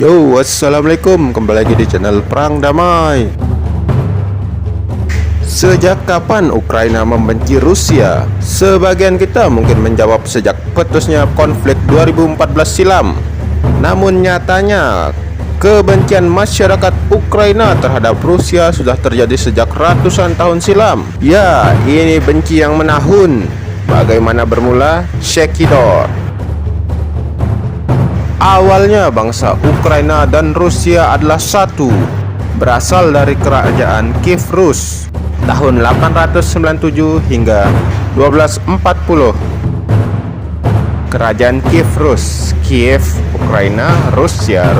Yo, wassalamualaikum. Kembali lagi di channel Perang Damai. Sejak kapan Ukraina membenci Rusia? Sebagian kita mungkin menjawab sejak putusnya konflik 2014 silam. Namun nyatanya kebencian masyarakat Ukraina terhadap Rusia sudah terjadi sejak ratusan tahun silam. Ya, ini benci yang menahun. Bagaimana bermula? Cekidot. Awalnya bangsa Ukraina dan Rusia adalah satu, berasal dari kerajaan Kiev Rus tahun 897 hingga 1240. Kerajaan Kiev Rus, Kiev, Ukraina, Rusia.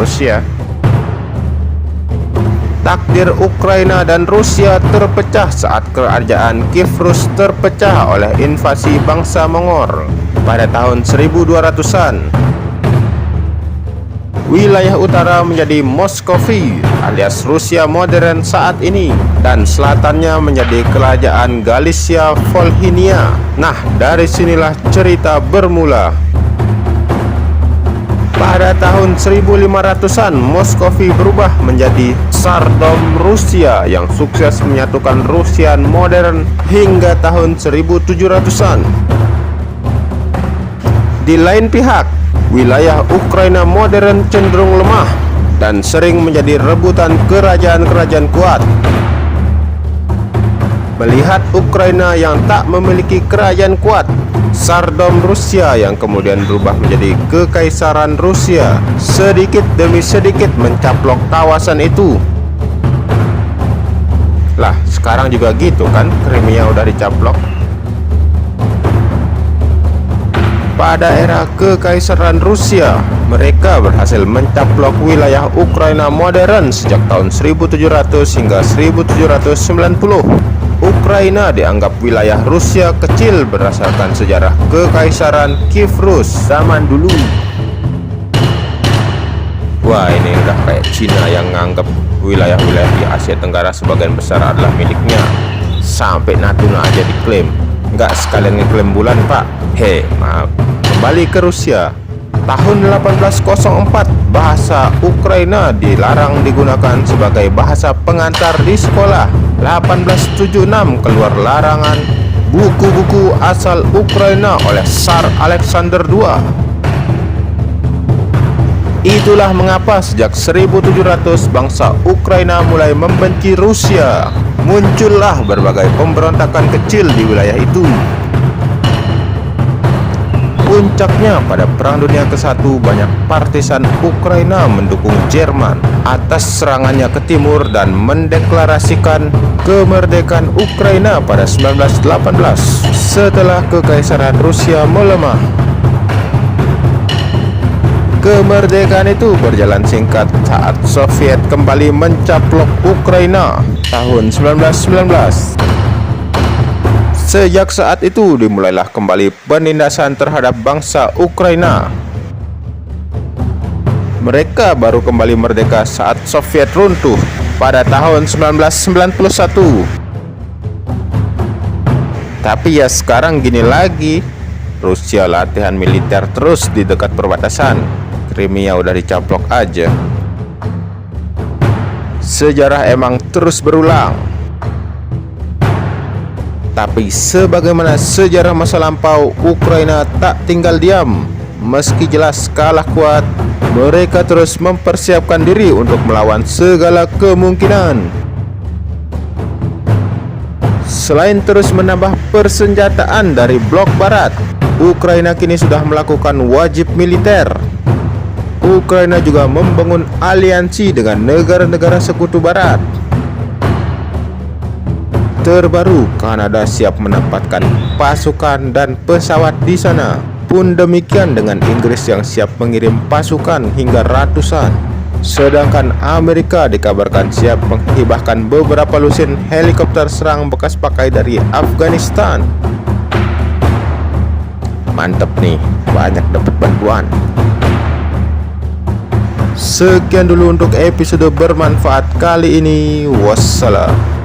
Takdir Ukraina dan Rusia terpecah saat kerajaan Kiev Rus terpecah oleh invasi bangsa Mongol pada tahun 1200-an. Wilayah utara menjadi Moskovi alias Rusia modern saat ini, dan selatannya menjadi kerajaan Galicia Volhynia. Nah, dari sinilah cerita bermula. Pada tahun 1500-an, Moskovi berubah menjadi Tsardom Rusia yang sukses menyatukan Rusia modern hingga tahun 1700-an. Di lain pihak, wilayah Ukraina modern cenderung lemah dan sering menjadi rebutan kerajaan-kerajaan kuat. Melihat Ukraina yang tak memiliki kerajaan kuat, Tsardom Rusia yang kemudian berubah menjadi Kekaisaran Rusia sedikit demi sedikit mencaplok kawasan itu. Lah, sekarang juga gitu kan, Crimea udah dicaplok. Pada era Kekaisaran Rusia, mereka berhasil mencaplok wilayah Ukraina modern sejak tahun 1700 hingga 1790. Ukraina dianggap wilayah Rusia kecil berdasarkan sejarah Kekaisaran Kiev Rus zaman dulu. Wah, ini udah kayak Cina yang nganggap wilayah-wilayah di Asia Tenggara sebagian besar adalah miliknya. Sampai Natuna aja diklaim. Nggak sekalian ngeklaim bulan, Pak. Maaf. Kembali ke Rusia. Tahun 1804, bahasa Ukraina dilarang digunakan sebagai bahasa pengantar di sekolah. 1876 keluar larangan buku-buku asal Ukraina oleh Tsar Alexander II. Itulah mengapa sejak 1700 bangsa Ukraina mulai membenci Rusia. Muncullah berbagai pemberontakan kecil di wilayah itu. Puncaknya pada Perang Dunia ke-1, banyak partisan Ukraina mendukung Jerman atas serangannya ke timur dan mendeklarasikan kemerdekaan Ukraina pada 1918 setelah Kekaisaran Rusia melemah. Kemerdekaan itu berjalan singkat saat Soviet kembali mencaplok Ukraina tahun 1919. Sejak saat itu dimulailah kembali penindasan terhadap bangsa Ukraina. Mereka baru kembali merdeka saat Soviet runtuh pada tahun 1991. Tapi ya sekarang gini lagi, Rusia latihan militer terus di dekat perbatasan. Crimea udah dicaplok aja. Sejarah emang terus berulang. Tapi sebagaimana sejarah masa lampau, Ukraina tak tinggal diam. Meski jelas kalah kuat, mereka terus mempersiapkan diri untuk melawan segala kemungkinan. Selain terus menambah persenjataan dari blok barat, Ukraina kini sudah melakukan wajib militer. Ukraina juga membangun aliansi dengan negara-negara sekutu barat. Terbaru, Kanada siap menempatkan pasukan dan pesawat di sana. Pun demikian dengan Inggris yang siap mengirim pasukan hingga ratusan. Sedangkan Amerika dikabarkan siap menghibahkan beberapa lusin helikopter serang bekas pakai dari Afghanistan. Mantep nih, banyak dapat bantuan. Sekian dulu untuk episode bermanfaat kali ini. Wassalam.